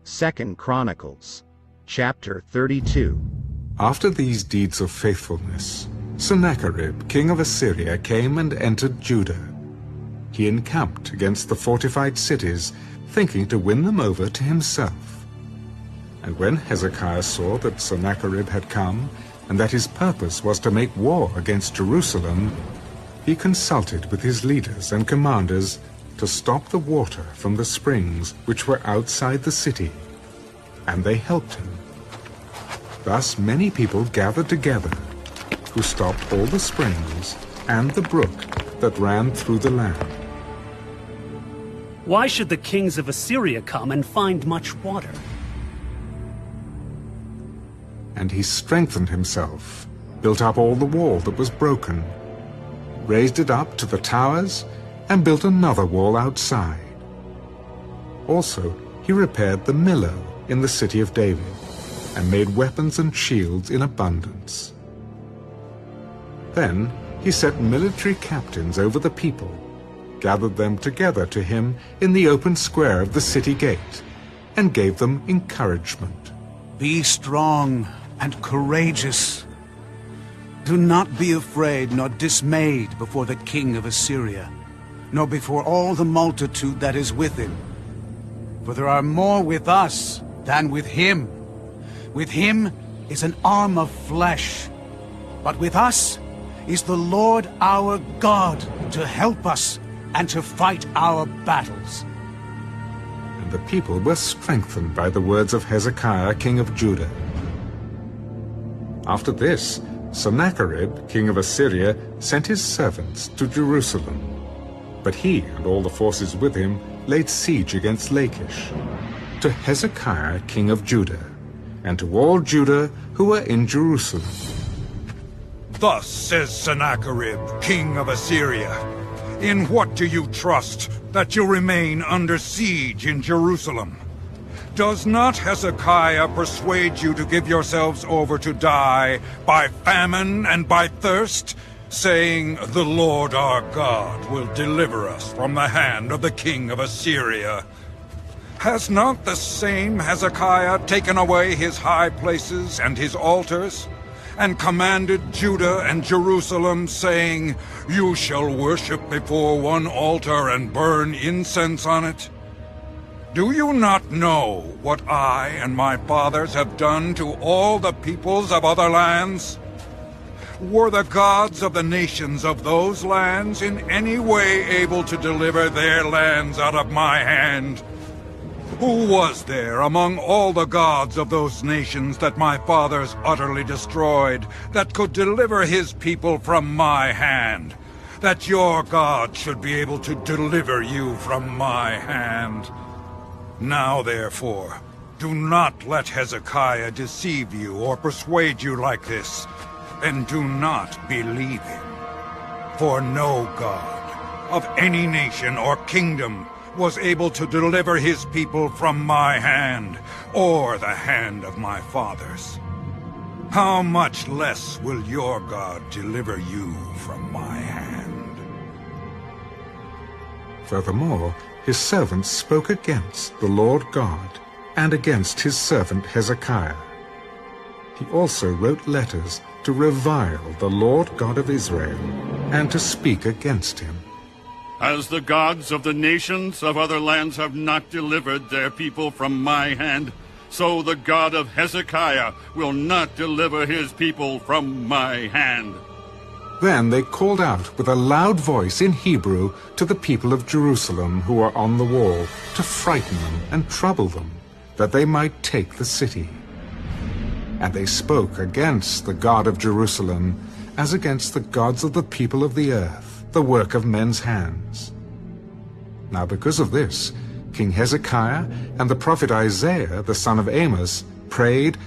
2 Chronicles, chapter 32. After these deeds of faithfulness, Sennacherib, king of Assyria, came and entered Judah. He encamped against the fortified cities, thinking to win them over to himself. And when Hezekiah saw that Sennacherib had come, and that his purpose was to make war against Jerusalem, he consulted with his leaders and commanders to stop the water from the springs which were outside the city. And they helped him. Thus many people gathered together, who stopped all the springs and the brook that ran through the land. Why should the kings of Assyria come and find much water? And he strengthened himself, built up all the wall that was broken, raised it up to the towers, and built another wall outside. Also he repaired the Millo in the city of David, and made weapons and shields in abundance. Then he set military captains over the people, gathered them together to him in the open square of the city gate, and gave them encouragement. Be strong and courageous. Do not be afraid nor dismayed before the king of Assyria, nor before all the multitude that is with him. For there are more with us than with him. With him is an arm of flesh, but with us is the Lord our God to help us and to fight our battles. And the people were strengthened by the words of Hezekiah, king of Judah. After this, Sennacherib, king of Assyria, sent his servants to Jerusalem. But he and all the forces with him laid siege against Lachish, to Hezekiah, king of Judah, and to all Judah who were in Jerusalem. Thus says Sennacherib, king of Assyria, in what do you trust that you remain under siege in Jerusalem? Does not Hezekiah persuade you to give yourselves over to die by famine and by thirst, saying, the Lord our God will deliver us from the hand of the king of Assyria? Has not the same Hezekiah taken away his high places and his altars, and commanded Judah and Jerusalem, saying, you shall worship before one altar and burn incense on it? Do you not know what I and my fathers have done to all the peoples of other lands? Were the gods of the nations of those lands in any way able to deliver their lands out of my hand? Who was there among all the gods of those nations that my fathers utterly destroyed, that could deliver his people from my hand, that your God should be able to deliver you from my hand? Now, therefore, do not let Hezekiah deceive you or persuade you like this, and do not believe him. For no God of any nation or kingdom was able to deliver his people from my hand, or the hand of my fathers. How much less will your God deliver you from my hand? Furthermore, his servants spoke against the Lord God and against his servant Hezekiah. He also wrote letters to revile the Lord God of Israel and to speak against him. As the gods of the nations of other lands have not delivered their people from my hand, so the God of Hezekiah will not deliver his people from my hand. Then they called out with a loud voice in Hebrew to the people of Jerusalem who were on the wall, to frighten them and trouble them, that they might take the city. And they spoke against the God of Jerusalem, as against the gods of the people of the earth, the work of men's hands. Now because of this, King Hezekiah and the prophet Isaiah, the son of Amos, prayed